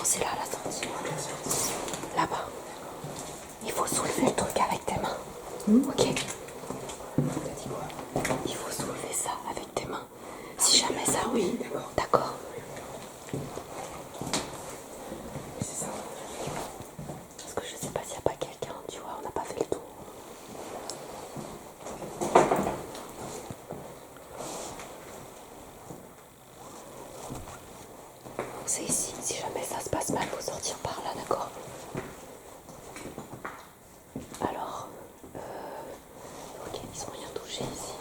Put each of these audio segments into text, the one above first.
c'est là la sortie. Là-bas. Il faut soulever le truc avec tes mains. Ok. Il faut soulever ça avec tes mains. Si jamais ça, oui. D'accord. C'est ça. Parce que je sais pas s'il n'y a pas quelqu'un, tu vois, on n'a pas fait le tour. C'est ici. Si jamais ça se passe mal, faut sortir par là, d'accord? Alors, ok, ils ont rien touché ici.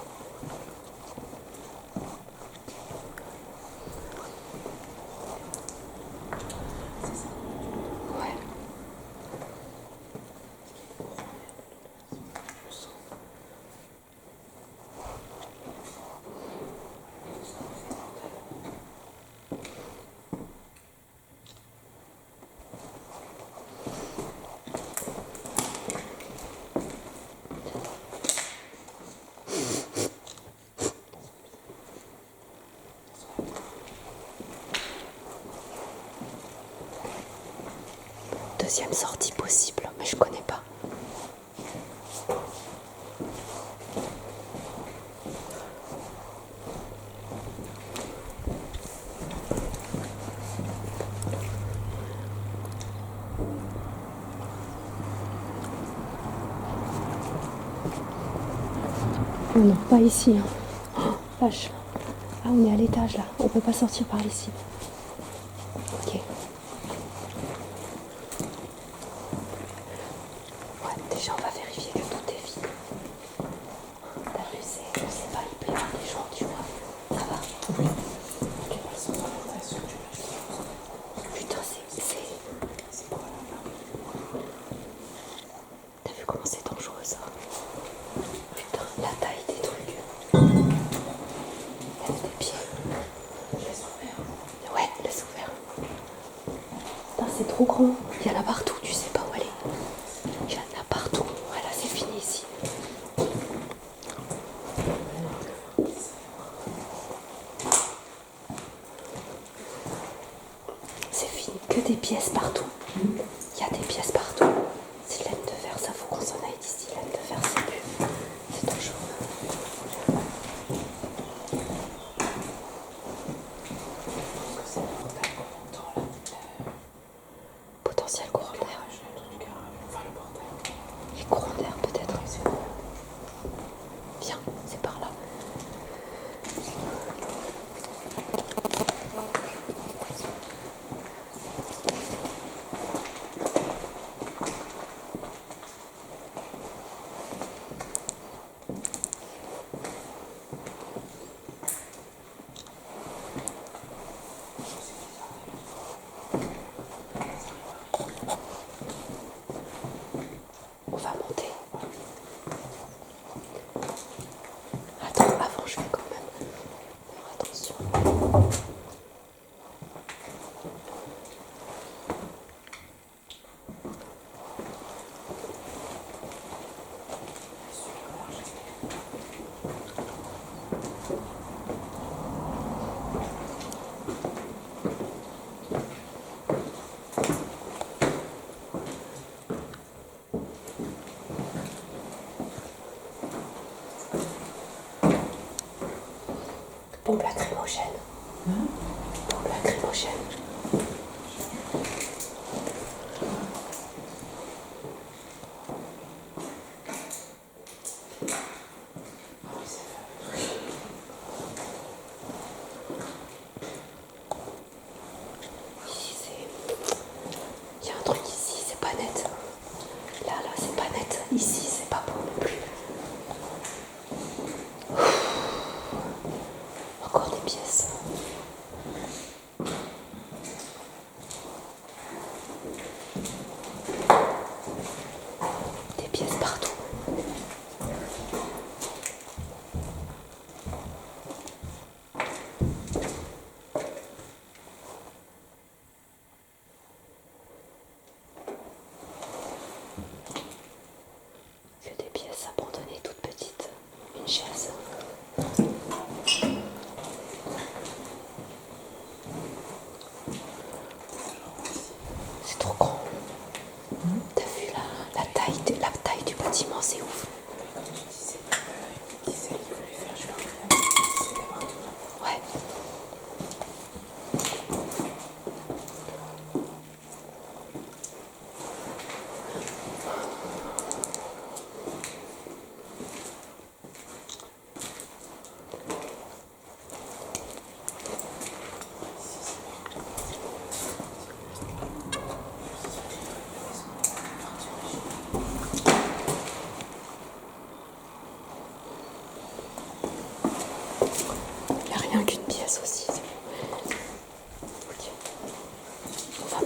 Ouais. Deuxième sortie possible, mais je connais pas. Oh non, pas ici. Hein. Oh, vache. Ah, on est à l'étage là. On peut pas sortir par ici. Ok. Ouais, déjà on va vérifier que tout est vide. T'as vu, on sait pas, il peut y avoir des gens, tu vois. Ça va? Oui. Ok. Putain, c'est quoi là? T'as vu comment c'est dangereux ça? Putain, la taille des trucs. T'as vu des pieds? Laisse ouvert. Ouais, laisse ouvert. Putain, c'est trop grand. Il y en a partout, tu sais pas où aller. Il y en a partout. Voilà, c'est fini ici. C'est fini, que des pièces partout. Il y a des pièces partout. C'est laine de verre, ça faut qu'on s'en aille d'ici. Laine de verre, c'est plus. C'est dangereux. Potentiel courant d'air. Les courants d'air peut-être. Viens, c'est par là.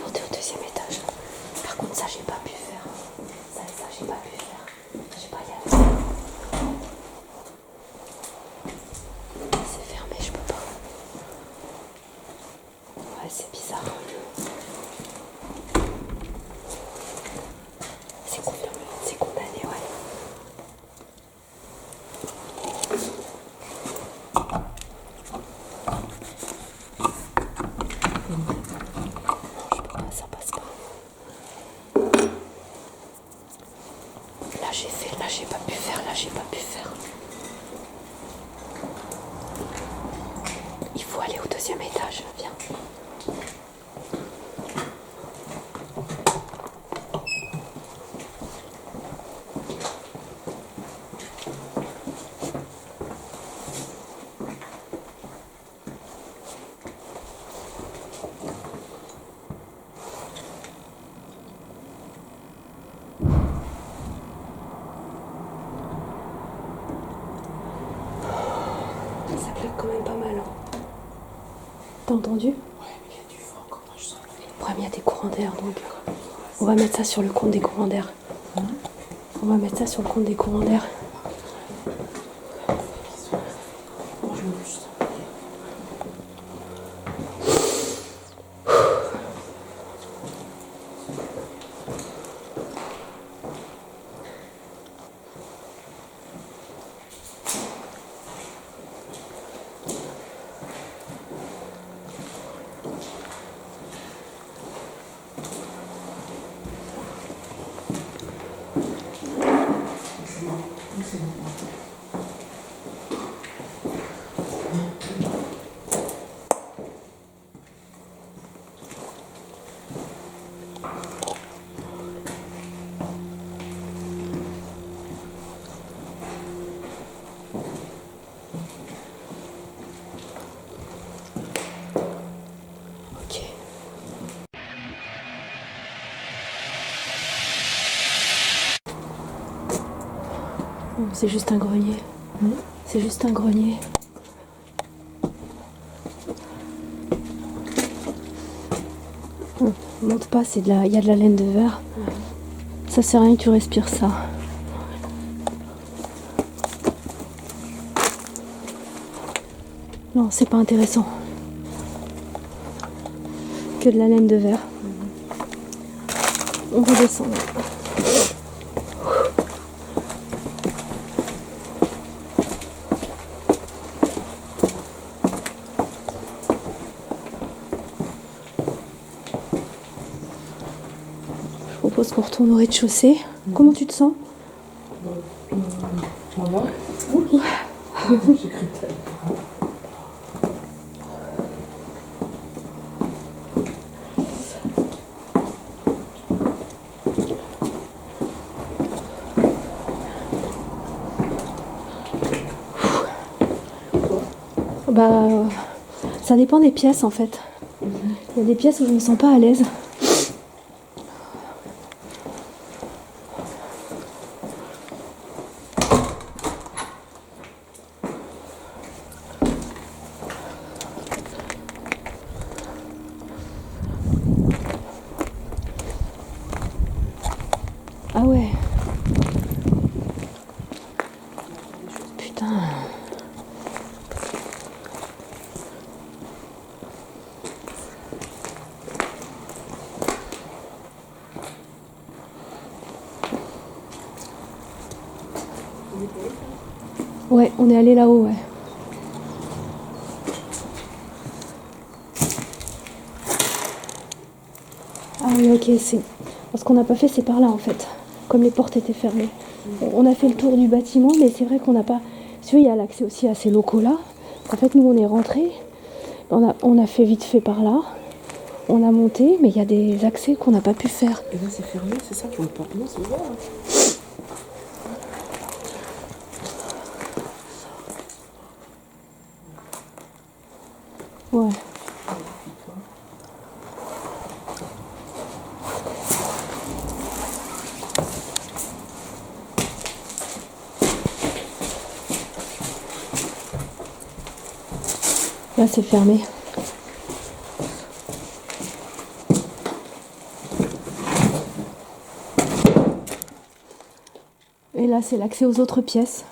monter au deuxième étage. Par contre, ça, j'ai pas pu faire. Ça, j'ai pas pu faire. J'ai pas y aller. C'est fermé, je peux pas. Ouais, c'est bizarre. C'est condamné, ouais. Non, je peux pas, ça passe pas. Là, j'ai fait, là, j'ai pas pu faire, là, j'ai pas pu faire. Il faut aller au deuxième étage, viens. Ça plaque quand même pas mal. Hein. T'as entendu? Ouais, mais il y a du vent quand je sens le vent. Ouais, mais il y a des courants d'air, donc on va mettre ça sur le compte des courants d'air. On va mettre ça sur le compte des courants d'air. Moi, je me bouge ça. Ok. Oh, c'est juste un grenier. C'est juste un grenier. Monte pas, il y a de la laine de verre. Ça sert à rien que tu respires ça. Non, c'est pas intéressant. Que de la laine de verre. On redescend. Je propose qu'on retourne au rez-de-chaussée. Comment tu te sens? Ça va? Oui. J'ai cru que t'allais. Bah, ça dépend des pièces en fait. Il y a des pièces où je me sens pas à l'aise. Ah ouais. Putain. Ouais, on est allé là-haut, ouais. Ah oui, ok, c'est... Ce qu'on n'a pas fait, c'est par là, en fait. Comme les portes étaient fermées. On a fait le tour du bâtiment, mais c'est vrai qu'on n'a pas... Si tu veux, il y a l'accès aussi à ces locaux-là. En fait, nous, on est rentrés. On a fait vite fait par là. On a monté, mais il y a des accès qu'on n'a pas pu faire. Et là, c'est fermé, c'est ça? Tu vois pas? Non, c'est ouvert. Ouais. Là, c'est fermé. Et là, c'est l'accès aux autres pièces.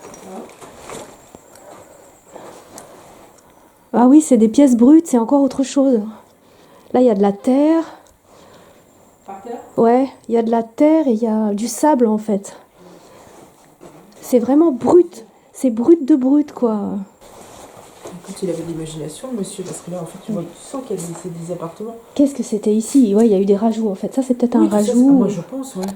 Ah oui, c'est des pièces brutes, c'est encore autre chose. Là, il y a de la terre. Par terre? Ouais, il y a de la terre et il y a du sable en fait. C'est vraiment brut. C'est brut de brut, quoi. Écoute, il avait de l'imagination, le monsieur, parce que là, en fait, tu sens qu'il y a des appartements. Qu'est-ce que c'était ici? Ouais, il y a eu des rajouts en fait. Ça, c'est peut-être un Oui, ça, rajout. moi, je pense, ouais.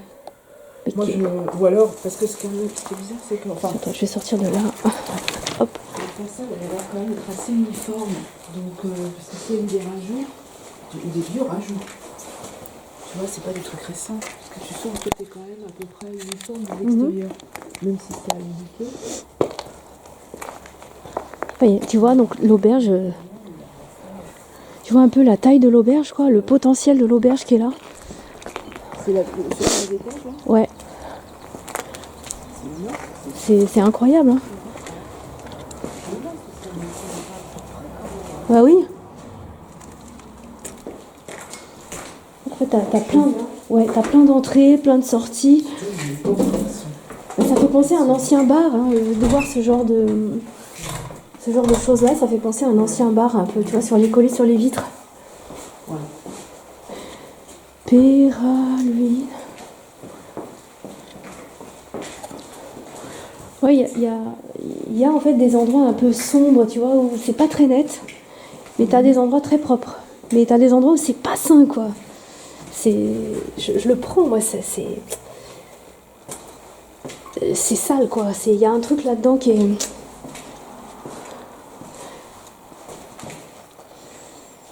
Mais Moi, qui- Ou alors, parce que ce qui est bizarre, c'est que, enfin, Attends, je vais sortir de là. Hop. le façade, elle a l'air quand même d'être assez uniforme. Donc, parce que s'il y a eu des rajouts, ou des vieux rajouts, tu vois, c'est pas des trucs récents. Parce que tu sens que t'es quand même à peu près uniforme de l'extérieur. Même si c'est à l'indiquer. Oui, tu vois, donc l'auberge. Tu vois un peu la taille de l'auberge, quoi, le potentiel de l'auberge qui est là. C'est la étage, là? Ouais. C'est incroyable, hein. Bah oui. En fait, t'as plein d'entrées, plein de sorties. Ça fait penser à un ancien bar, hein, de voir ce genre de choses-là, ça fait penser à un ancien bar un peu, tu vois, sur les collés sur les vitres. Ouais. Péraluine. Ouais, il y a en fait des endroits un peu sombres, tu vois, où c'est pas très net, mais t'as des endroits très propres. Mais t'as des endroits où c'est pas sain, quoi. Je le prends, moi, c'est sale, quoi. Il y a un truc là-dedans qui est...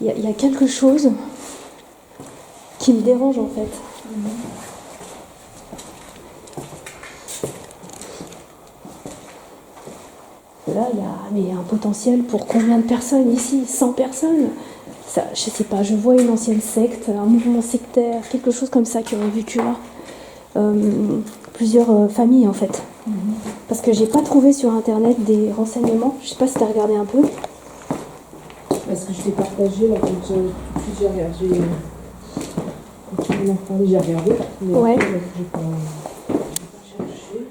Il y a quelque chose qui me dérange, en fait. Là, il y a un potentiel pour combien de personnes ici? 100 personnes? Ça, je sais pas, je vois une ancienne secte, un mouvement sectaire, quelque chose comme ça qui aurait vécu là. Plusieurs familles en fait. Parce que j'ai pas trouvé sur internet des renseignements. Je sais pas si t'as regardé un peu. Parce que je t'ai partagé là quand j'ai regardé. Quand tu m'en parlais, j'ai regardé. Mais Ouais. après, j'ai pas cherché.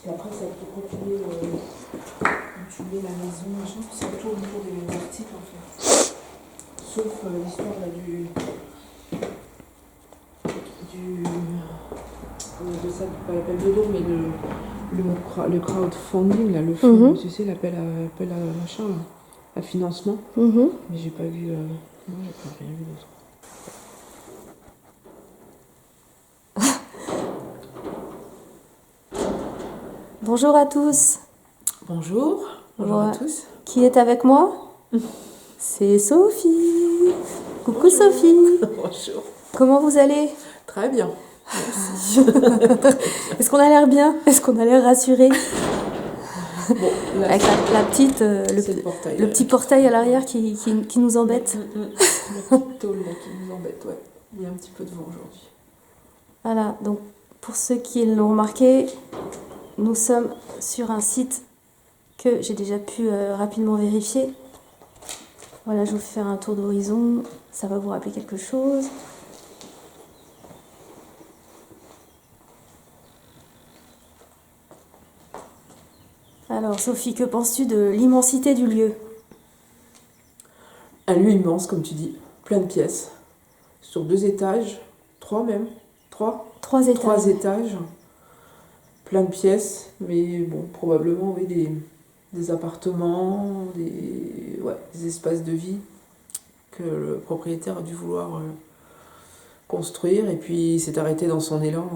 Et après, ça peut continuer quand tu mets la maison, machin, puis ça tourne autour des articles en fait. Sauf l'histoire là, de ça, pas l'appel de don, mais le crowdfunding, là, le fonds, tu sais, l'appel à machin, là, à financement. Mais j'ai pas vu. Non, j'ai pas rien vu d'autre. Bonjour à tous. Bonjour. Bonjour à tous. Qui est avec moi? C'est Sophie. Coucou Sophie. Bonjour. Comment vous allez? Très bien. Est-ce qu'on a l'air bien? Est-ce qu'on a l'air rassuré? Bon, là, avec la petite, le petit portail à l'arrière qui nous embête. La petite tôle là qui nous embête, ouais. Il y a un petit peu de vent aujourd'hui. Voilà, donc pour ceux qui l'ont remarqué, nous sommes sur un site que j'ai déjà pu rapidement vérifier. Voilà, je vous fais faire un tour d'horizon, ça va vous rappeler quelque chose. Alors Sophie, que penses-tu de l'immensité du lieu? Un lieu immense, comme tu dis, plein de pièces, sur 2 étages, 3 même, 3 3 étages. 3 étages, plein de pièces, mais bon, probablement oui, des appartements, des espaces de vie que le propriétaire a dû vouloir construire, et puis il s'est arrêté dans son élan.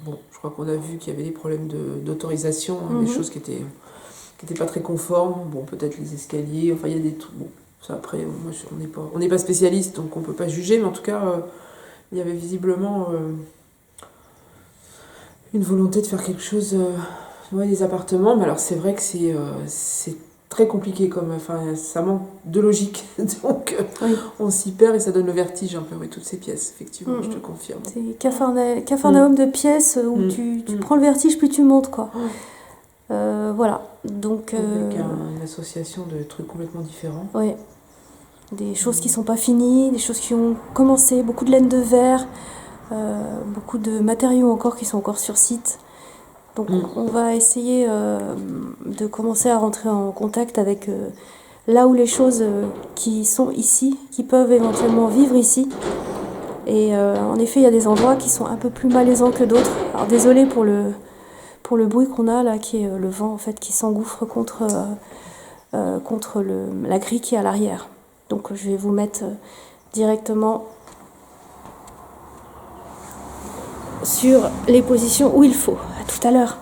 Bon, je crois qu'on a vu qu'il y avait des problèmes d'autorisation, des choses qui étaient pas très conformes. Bon, peut-être les escaliers, enfin il y a des trucs. Bon, ça après, moi, on n'est pas spécialiste, donc on peut pas juger, mais en tout cas, il y avait visiblement une volonté de faire quelque chose, des appartements, mais alors c'est vrai que c'est très compliqué enfin ça manque de logique, donc Oui. on s'y perd et ça donne le vertige un peu, oui, toutes ces pièces, effectivement, je te confirme. C'est Capharnaüm de pièces où tu prends le vertige plus tu montes, quoi. Voilà, donc... Avec une association de trucs complètement différents. Oui, des choses qui sont pas finies, des choses qui ont commencé, beaucoup de laine de verre, beaucoup de matériaux encore qui sont encore sur site. Donc on va essayer de commencer à rentrer en contact avec là où les choses qui sont ici, qui peuvent éventuellement vivre ici. Et en effet, il y a des endroits qui sont un peu plus malaisants que d'autres. Alors désolé pour le bruit qu'on a là, qui est le vent en fait qui s'engouffre contre la grille qui est à l'arrière. Donc je vais vous mettre directement sur les positions où il faut. À tout à l'heure.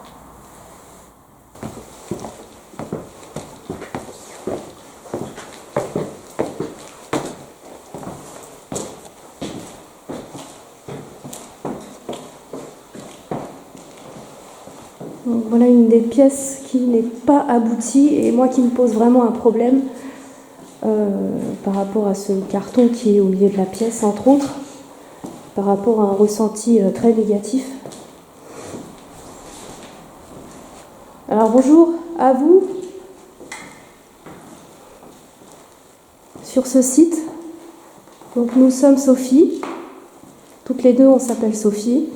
Donc voilà une des pièces qui n'est pas aboutie et moi qui me pose vraiment un problème par rapport à ce carton qui est au milieu de la pièce, entre autres, par rapport à un ressenti très négatif. Alors bonjour à vous sur ce site. Donc nous sommes Sophie, toutes les deux on s'appelle Sophie.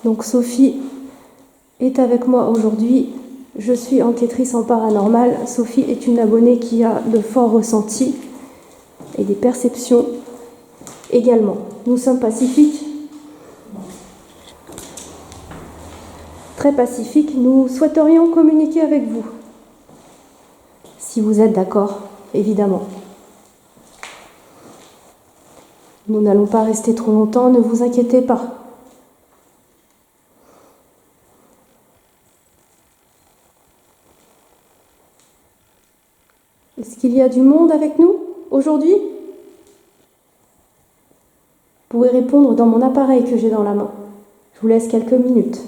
Donc Sophie est avec moi aujourd'hui. Je suis enquêtrice en paranormal. Sophie est une abonnée qui a de forts ressentis et des perceptions également. Nous sommes pacifiques, très pacifiques. Nous souhaiterions communiquer avec vous, si vous êtes d'accord, évidemment. Nous n'allons pas rester trop longtemps, ne vous inquiétez pas. Est-ce qu'il y a du monde avec nous aujourd'hui ? Vous pouvez répondre dans mon appareil que j'ai dans la main. Je vous laisse quelques minutes.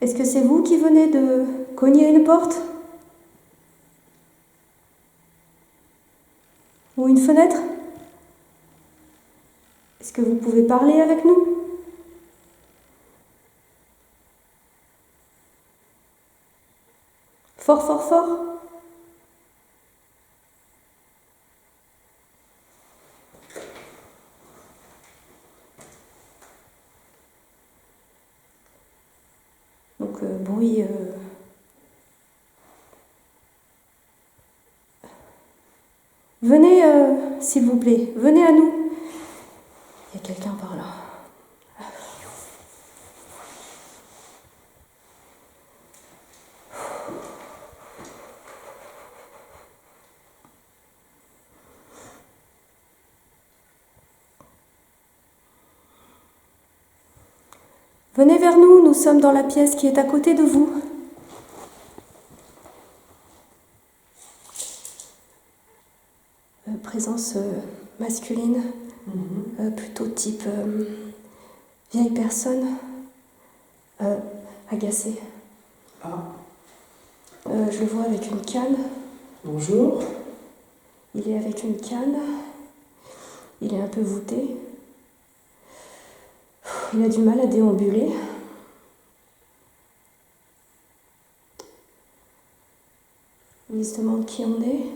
Est-ce que c'est vous qui venez de cogner à une porte ? Ou une fenêtre ? Est-ce que vous pouvez parler avec nous ? Fort, fort, fort ? Donc, bruit... Venez, s'il vous plaît, venez à nous. Il y a quelqu'un par là. Venez vers nous, nous sommes dans la pièce qui est à côté de vous. Présence masculine, plutôt type vieille personne, agacée. Je le vois avec une canne. Bonjour. Il est avec une canne. Il est un peu voûté. Il a du mal à déambuler. Il se demande qui on est.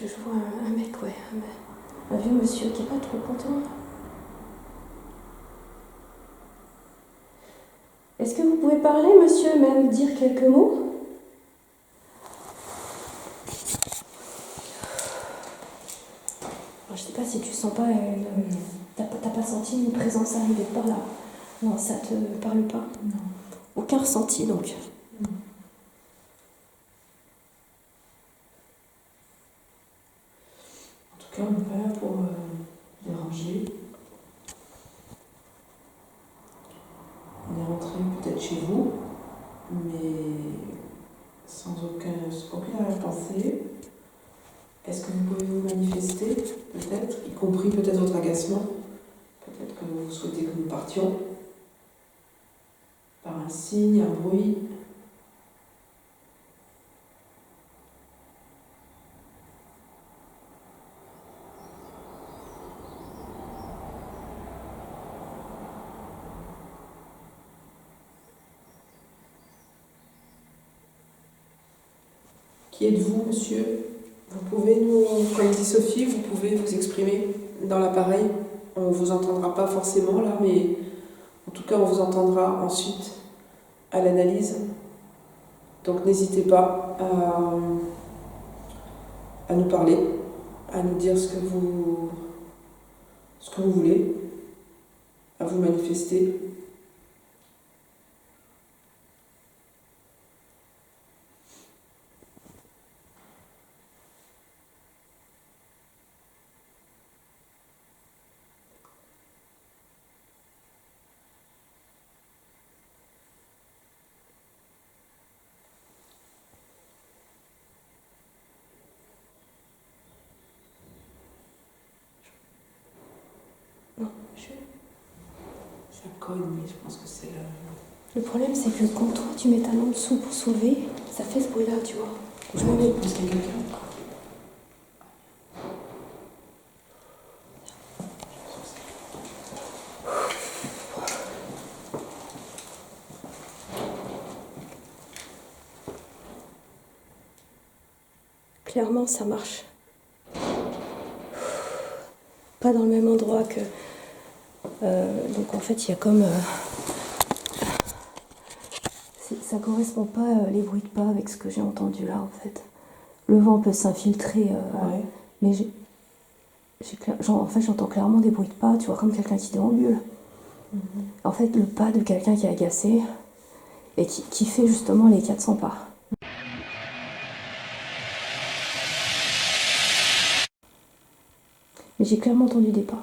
Je vois un mec, ouais, un vieux monsieur qui est pas trop content. Est-ce que vous pouvez parler, monsieur, même dire quelques mots ? Alors, je sais pas si tu sens pas t'as pas senti une présence arriver par là. Non, ça te parle pas ? Non. Aucun ressenti, donc. Non. En tout cas, on n'est pas là pour étranger. On est rentré peut-être chez vous, mais sans aucune arrière-pensée. Est-ce que vous pouvez vous manifester, peut-être, y compris peut-être votre agacement? Peut-être que vous souhaitez que nous partions par un signe, un bruit. Qui êtes-vous, monsieur? Vous pouvez nous, comme dit Sophie, vous pouvez vous exprimer dans l'appareil. On ne vous entendra pas forcément là, mais en tout cas, on vous entendra ensuite à l'analyse. Donc n'hésitez pas à nous parler, à nous dire ce que vous voulez, à vous manifester. Non, Ça cogne, mais je pense que c'est Le problème, c'est que quand toi, tu mets ta main dessous pour soulever, ça fait ce bruit-là, tu vois. Je m'en vais parce qu'il y a quelqu'un. Clairement, ça marche. Pas dans le même endroit que... donc en fait, il y a comme... ça correspond pas, les bruits de pas, avec ce que j'ai entendu là, en fait. Le vent peut s'infiltrer, Ouais. mais en fait, j'entends clairement des bruits de pas, tu vois, comme quelqu'un qui déambule. En fait, le pas de quelqu'un qui est agacé et qui fait justement les 400 pas. Mais j'ai clairement entendu des pas.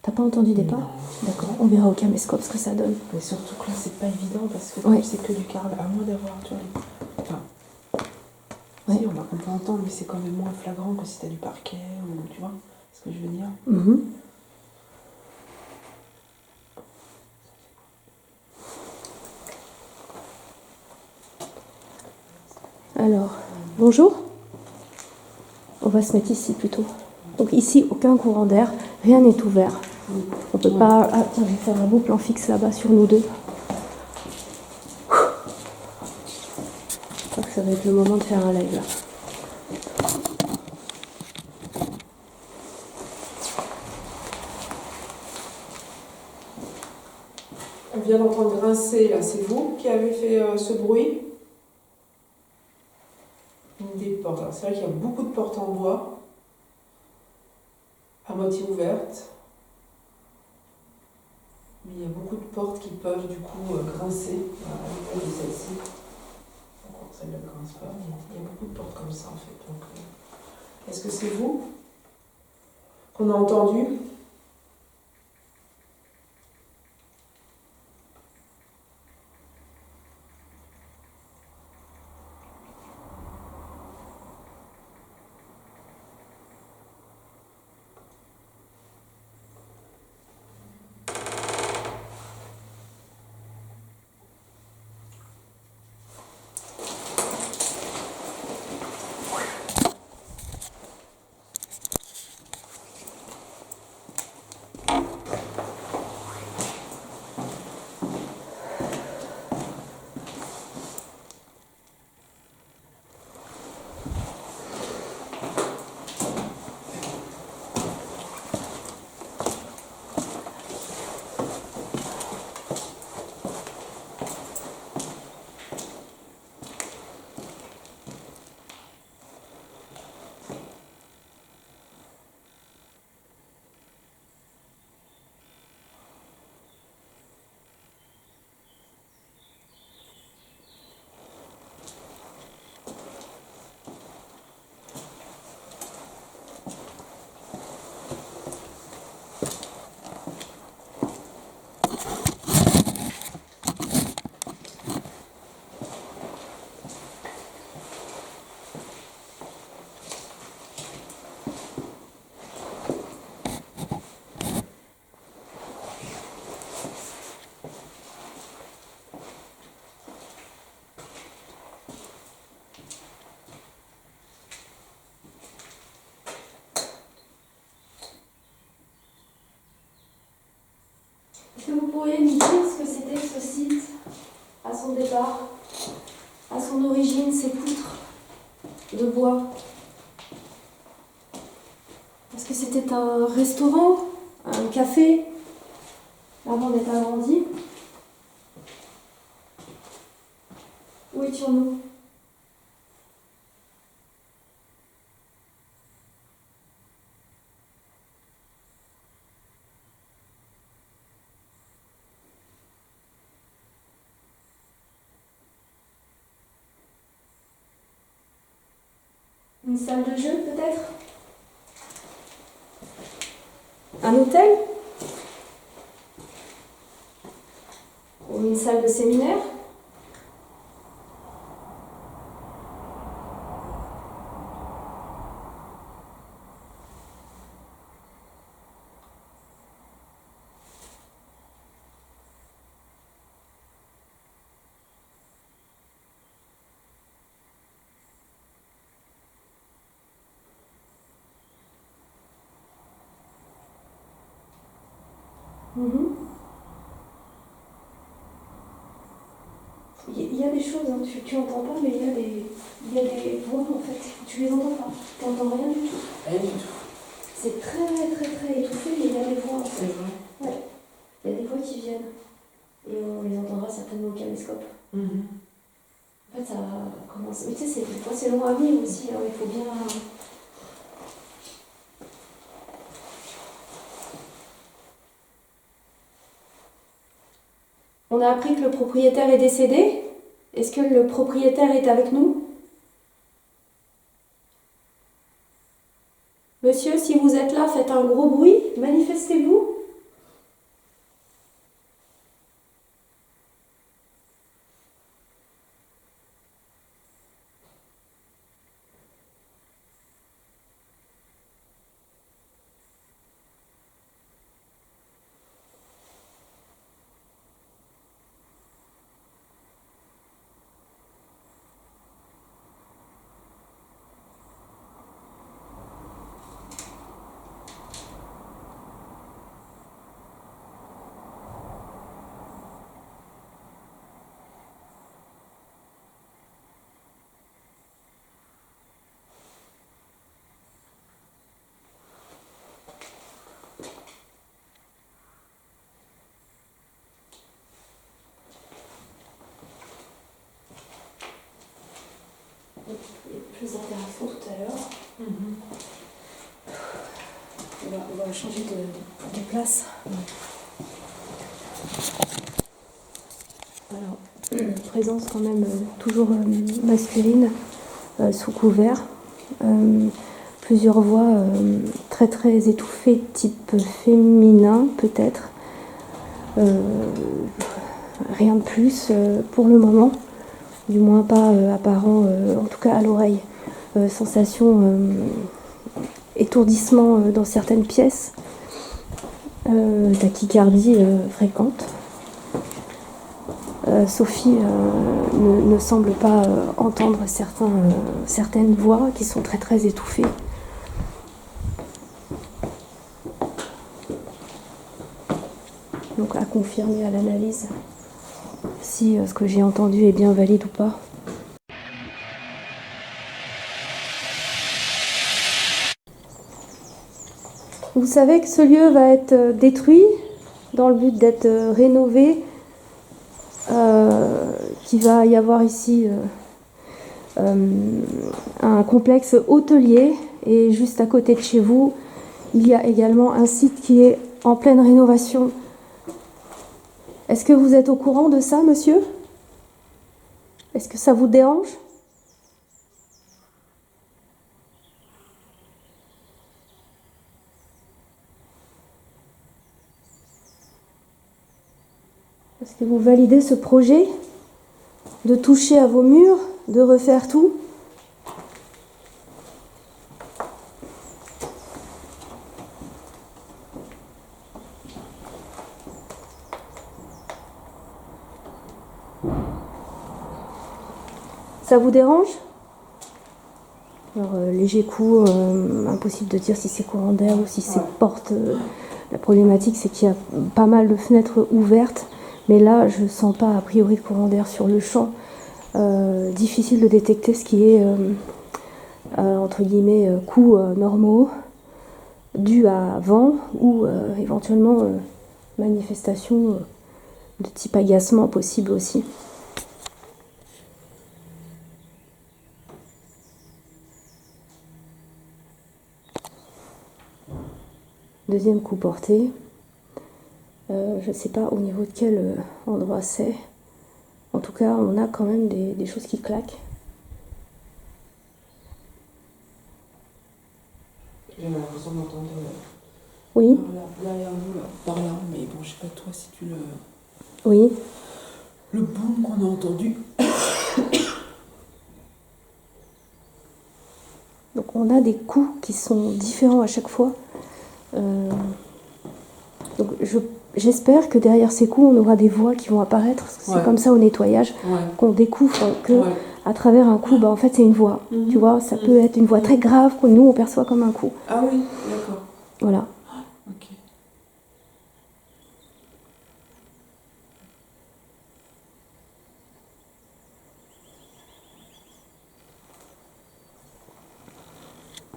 T'as pas entendu des pas? D'accord, on verra au caméscope ce que ça donne. Mais surtout que là, c'est pas évident parce que Ouais. c'est que du carrelage. À moins d'avoir, tu vois, enfin, Ouais. si, on peut entendre, mais c'est quand même moins flagrant que si t'as du parquet ou, tu vois, ce que je veux dire. Mhm. Alors, bonjour. On va se mettre ici plutôt. Donc ici, aucun courant d'air, rien n'est ouvert. On peut pas... Ah, tiens, je vais faire un beau plan fixe là-bas sur nous deux. Je crois que ça va être le moment de faire un live là. On vient d'entendre grincer, là, c'est vous qui avez fait ce bruit? Une des portes. Alors, c'est vrai qu'il y a beaucoup de portes en bois, à moitié ouvertes. Mais il y a beaucoup de portes qui peuvent du coup grincer. Voilà, au niveau de celle-ci. Encore celle-là ne grince pas, mais il y a beaucoup de portes comme ça en fait. Donc, est-ce que c'est vous qu'on a entendu? Est-ce que vous pourriez me dire ce que c'était que ce site à son départ, à son origine, ces poutres de bois? Est-ce que c'était un restaurant, un café, avant d'être agrandi? Où étions-nous? Une salle de jeu, peut-être? Un hôtel? Ou une salle de séminaire? Mhm. Il y a des choses, hein, tu entends pas, mais il y a des voix en fait, tu les entends pas, tu n'entends rien du tout. Rien du tout. C'est très très très étouffé, mais il y a des voix en fait. C'est vrai. Ouais. Il y a des voix qui viennent, et on les entendra certainement au caméscope. En fait, ça commence. Mais tu sais, des fois c'est long à vivre aussi, hein, il faut bien. On a appris que le propriétaire est décédé. Est-ce que le propriétaire est avec nous? Monsieur, si vous êtes là, faites un gros bruit, manifestez-vous. Il y a plus d'interactions tout à l'heure. On va changer de place. Alors, présence quand même toujours masculine, sous couvert. Plusieurs voix très très étouffées, type féminin peut-être. Rien de plus pour le moment, du moins pas apparent, en tout cas à l'oreille. Sensation étourdissement dans certaines pièces, tachycardie fréquente. Sophie ne semble pas entendre certaines voix qui sont très très étouffées. Donc à confirmer à l'analyse si ce que j'ai entendu est bien valide ou pas. Vous savez que ce lieu va être détruit dans le but d'être rénové, qu'il va y avoir ici un complexe hôtelier, et juste à côté de chez vous, il y a également un site qui est en pleine rénovation. Est-ce que vous êtes au courant de ça, monsieur? Est-ce que ça vous dérange? Est-ce que vous validez ce projet de toucher à vos murs, de refaire tout? Ça vous dérange? Alors, léger coup, impossible de dire si c'est courant d'air ou si c'est porte. La problématique, c'est qu'il y a pas mal de fenêtres ouvertes, mais là, je ne sens pas a priori de courant d'air sur le champ. Difficile de détecter ce qui est, entre guillemets, coups normaux, dus à vent ou éventuellement manifestation de type agacement possible aussi. Deuxième coup porté. Je ne sais pas au niveau de quel endroit c'est. En tout cas, on a quand même des choses qui claquent. J'ai l'impression d'entendre Oui. derrière nous, là, par là, mais bon, je sais pas toi si tu le... Oui. Le boom qu'on a entendu. Donc on a des coups qui sont différents à chaque fois. Donc j'espère que derrière ces coups, on aura des voix qui vont apparaître. Parce que c'est comme ça au nettoyage qu'on découvre que à travers un coup, en fait c'est une voix. Tu vois, ça peut être une voix très grave que nous on perçoit comme un coup. Ah oui, d'accord. Voilà. Ok.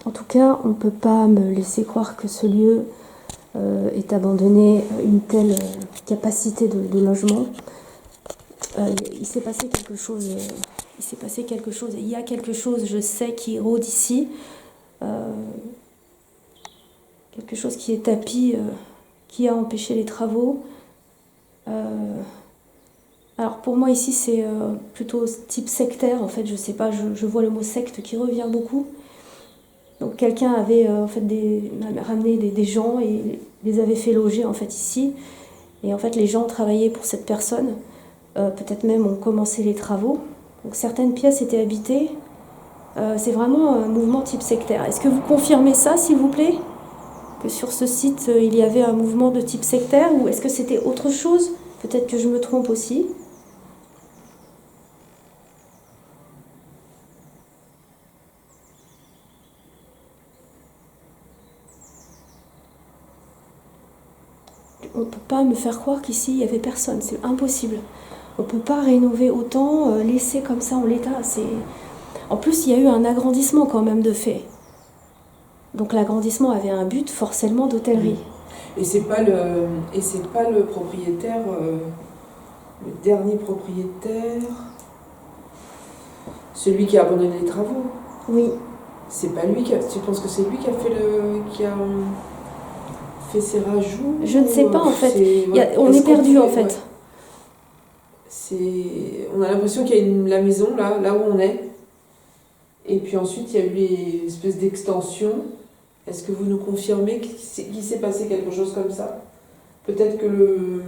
En tout cas, on ne peut pas me laisser croire que ce lieu est abandonné une telle capacité de logement. Il s'est passé quelque chose. Il s'est passé quelque chose. Il y a quelque chose, je sais, qui rôde ici. Quelque chose qui est tapis, qui a empêché les travaux. Alors pour moi ici c'est plutôt type sectaire en fait. Je sais pas. Je vois le mot secte qui revient beaucoup. Donc quelqu'un avait ramené des gens et les avait fait loger en fait ici. Et en fait les gens travaillaient pour cette personne. Peut-être même ont commencé les travaux. Donc certaines pièces étaient habitées. C'est vraiment un mouvement type sectaire. Est-ce que vous confirmez ça, s'il vous plaît? Que sur ce site, il y avait un mouvement de type sectaire? Ou est-ce que c'était autre chose? Peut-être que je me trompe aussi. On ne peut pas me faire croire qu'ici, il n'y avait personne. C'est impossible. On ne peut pas rénover autant, laisser comme ça en l'état. En plus, il y a eu un agrandissement quand même de fait. Donc l'agrandissement avait un but forcément d'hôtellerie. Et c'est pas le propriétaire, le dernier propriétaire, celui qui a abandonné les travaux. Oui. C'est pas lui tu penses que c'est lui qui a fait ses rajouts? Je ne sais pas en fait. On est perdu en fait. On a l'impression qu'il y a la maison là où on est. Et puis ensuite il y a eu les espèces d'extensions. Est-ce que vous nous confirmez qu'il s'est passé quelque chose comme ça? Peut-être que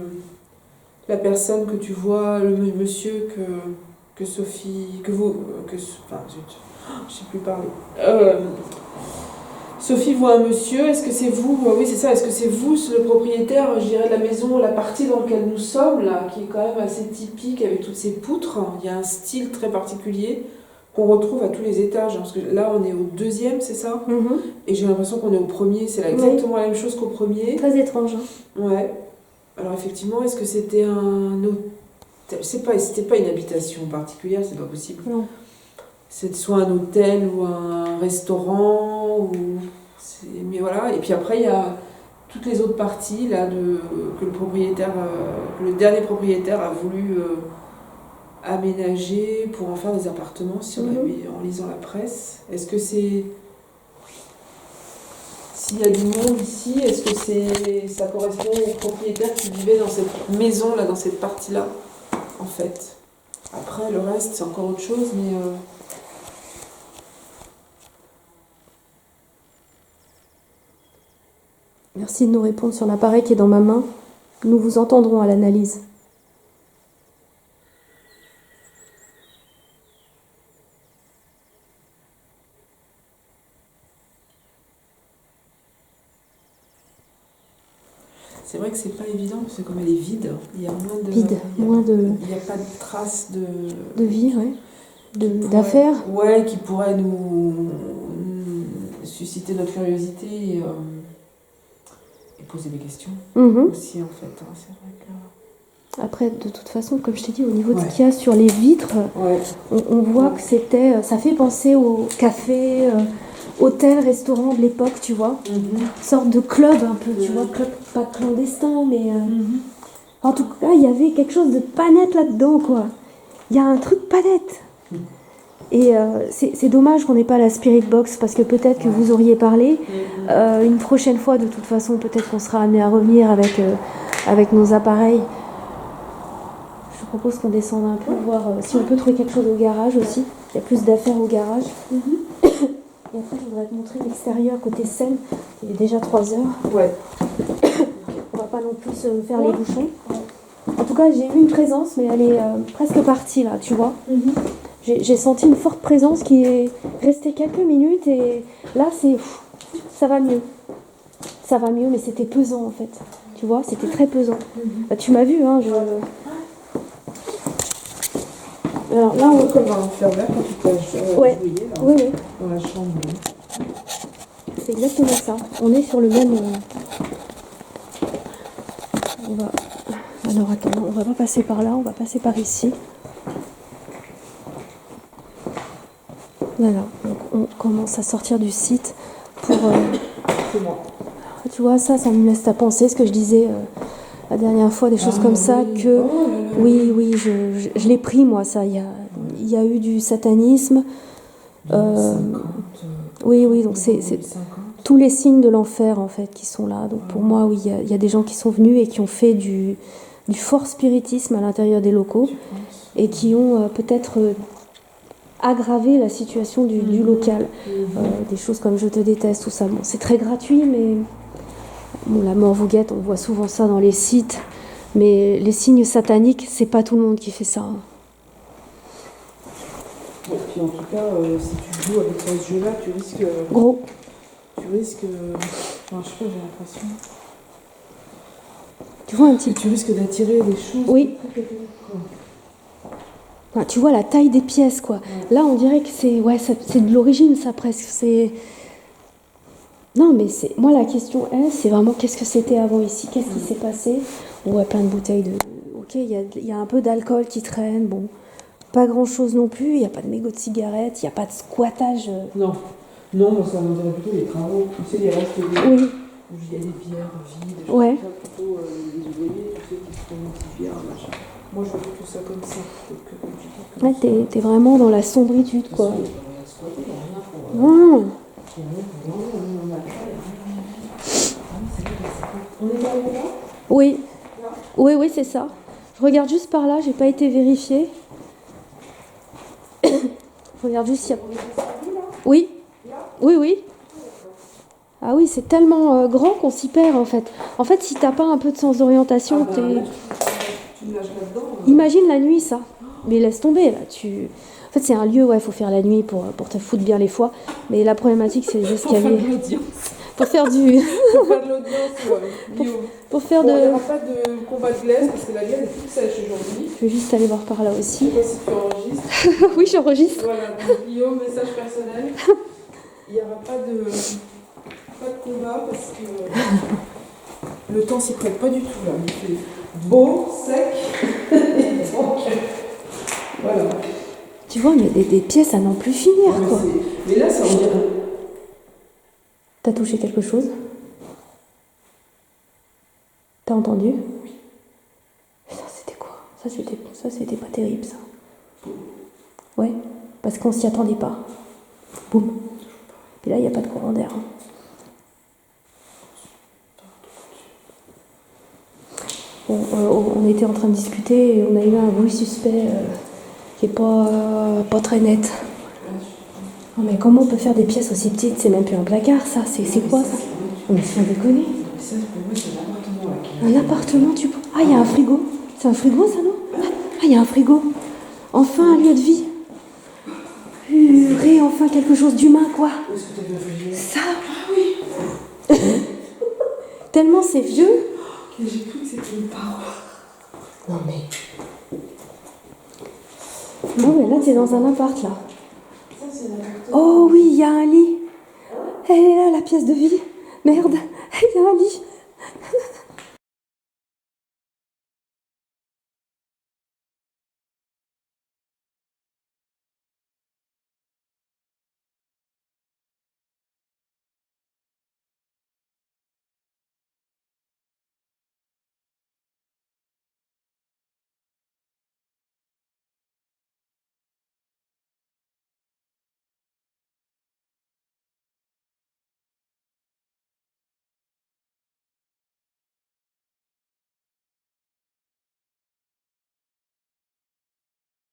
la personne que tu vois, le monsieur que Sophie, enfin zut, je sais plus parler. Sophie voit un monsieur, est-ce que c'est vous? Oui, c'est ça, est-ce que c'est vous, le propriétaire, je dirais, de la maison, la partie dans laquelle nous sommes, là, qui est quand même assez typique avec toutes ces poutres? Il y a un style très particulier qu'on retrouve à tous les étages, parce que là, on est au deuxième, c'est ça? Et j'ai l'impression qu'on est au premier, c'est là exactement la même chose qu'au premier. Très étrange. Hein. Ouais. Alors effectivement, est-ce que c'était un hôtel? C'était pas une habitation particulière, c'est pas possible. Non. C'est soit un hôtel ou un restaurant, mais voilà. Et puis après, il y a toutes les autres parties là, que le dernier propriétaire a voulu aménager pour en faire des appartements, si on a vu en lisant la presse. Est-ce que c'est... S'il y a du monde ici, est-ce que ça correspond au propriétaire qui vivait dans cette maison là, dans cette partie-là, en fait? Après, le reste, c'est encore autre chose, mais... Merci de nous répondre sur l'appareil qui est dans ma main. Nous vous entendrons à l'analyse. C'est vrai que c'est pas évident, parce que comme elle est vide, il y a moins de... Il n'y a pas de traces de... De vie, oui. d'affaires. Ouais, qui pourrait nous susciter notre curiosité et poser des questions aussi, en fait. Hein. C'est vrai que... Après, de toute façon, comme je t'ai dit, au niveau de ce qu'il y a sur les vitres, on voit que ça fait penser au café, hôtel, restaurant de l'époque, tu vois. Sorte de club un peu, tu vois, club pas clandestin, mais... En tout cas, il y avait quelque chose de pas net là-dedans, quoi. Il y a un truc pas net. Et c'est dommage qu'on n'ait pas la Spirit Box, parce que peut-être que vous auriez parlé. Une prochaine fois, de toute façon, peut-être qu'on sera amené à revenir avec nos appareils. Je propose qu'on descende un peu, voir si on peut trouver quelque chose au garage aussi. Il y a plus d'affaires au garage. Et après, je voudrais te montrer l'extérieur côté Seine. Il est déjà 3 heures. Ouais. On va pas non plus se faire les bouchons. En tout cas, j'ai eu une présence, mais elle est presque partie là, tu vois. J'ai senti une forte présence qui est restée quelques minutes et là, ça va mieux. Ça va mieux, mais c'était pesant en fait. Tu vois, c'était très pesant. Bah, tu m'as vu, hein, Alors là, on... Comme un fer vert quand tu peux ouais. Oui. Dans la chambre. C'est exactement ça. On est sur le même... Alors attends, on va pas passer par là, on va passer par ici. Voilà, donc on commence à sortir du site pour... C'est moi. Tu vois, ça me laisse à penser ce que je disais la dernière fois, des choses comme ça, que... Oui, je l'ai pris moi, ça. Il y a eu du satanisme. Oui, donc c'est tous les signes de l'enfer en fait qui sont là. Donc pour moi, oui, il y a des gens qui sont venus et qui ont fait du fort spiritisme à l'intérieur des locaux et qui ont peut-être aggravé la situation du local. Des choses comme je te déteste, tout ça. Bon, c'est très gratuit, mais bon, la mort vous guette, on voit souvent ça dans les sites. Mais les signes sataniques, c'est pas tout le monde qui fait ça. Bon, puis en tout cas, si tu joues avec ce jeu-là, tu risques... Gros. Tu risques... Enfin, je sais pas, j'ai l'impression... Tu vois un petit... Tu risques d'attirer des choses... Oui. Enfin, tu vois la taille des pièces, quoi. Là, on dirait que c'est de l'origine, ça, presque. C'est... Non, mais moi, la question c'est vraiment qu'est-ce que c'était avant ici? Qu'est-ce qui s'est passé? On voit plein de bouteilles de... Ok, il y a un peu d'alcool qui traîne, bon. Pas grand-chose non plus, il n'y a pas de mégots de cigarettes, il n'y a pas de squattage. Non, moi, ça m'intéresse plutôt les travaux. Tu sais, les restes de... Oui. Où il y a des bières vides, des choses Ouais. comme ça, plutôt les ouvriers, tu sais, qui se font une petite bière, machin. Moi, je vois plutôt ça comme ça, plutôt que comme tu dis. Ouais, t'es vraiment dans la sombritude, quoi. Non. On est pas là? Oui, c'est ça. Je regarde juste par là, j'ai pas été vérifiée. Je regarde juste s'il y a... Oui. Ah oui, c'est tellement grand qu'on s'y perd en fait. En fait, si t'as pas un peu de sens d'orientation, Tu nages là-dedans. Imagine la nuit, ça. Mais laisse tomber, là. En fait, c'est un lieu, il faut faire la nuit pour te foutre bien les foies. Mais la problématique, c'est les escaliers. Pour faire du... Pour faire de l'audience, pour faire Il n'y de... aura pas de combat de glace parce que la glace est toute sèche aujourd'hui. Je vais juste aller voir par là aussi. Je sais pas si tu enregistres. Oui, j'enregistre. Voilà, donc Guillaume, message personnel. Il n'y aura pas de combat parce que le temps s'y prête pas du tout là. Il fait beau, sec. Donc, voilà. Tu vois, mais des pièces à n'en plus finir, quoi. Mais là, ça en dirait. T'as touché quelque chose? T'as entendu? Oui. Ça, c'était quoi? Ça, c'était pas terrible, ça. Ouais, parce qu'on s'y attendait pas. Boum. Et là, il n'y a pas de courant d'air. Hein. Bon, on était en train de discuter et on a eu un bruit suspect qui est pas très net. Non, mais comment on peut faire des pièces aussi petites? C'est même plus un placard, ça. C'est quoi, ça? On est sans déconner. Un appartement, tu peux... Ah, il y a un frigo. C'est un frigo, ça, non? Ah, il y a un frigo. Enfin, un lieu de vie. Purée, enfin quelque chose d'humain, quoi. Ça. Ah oui. Tellement c'est vieux. J'ai cru que c'était une paroi. Non mais... Bon, Non, mais là, t'es dans un appart, là. Ça, c'est l'appartement. Oh oui, il y a un lit. Elle est là, la pièce de vie. Merde, il y a un lit.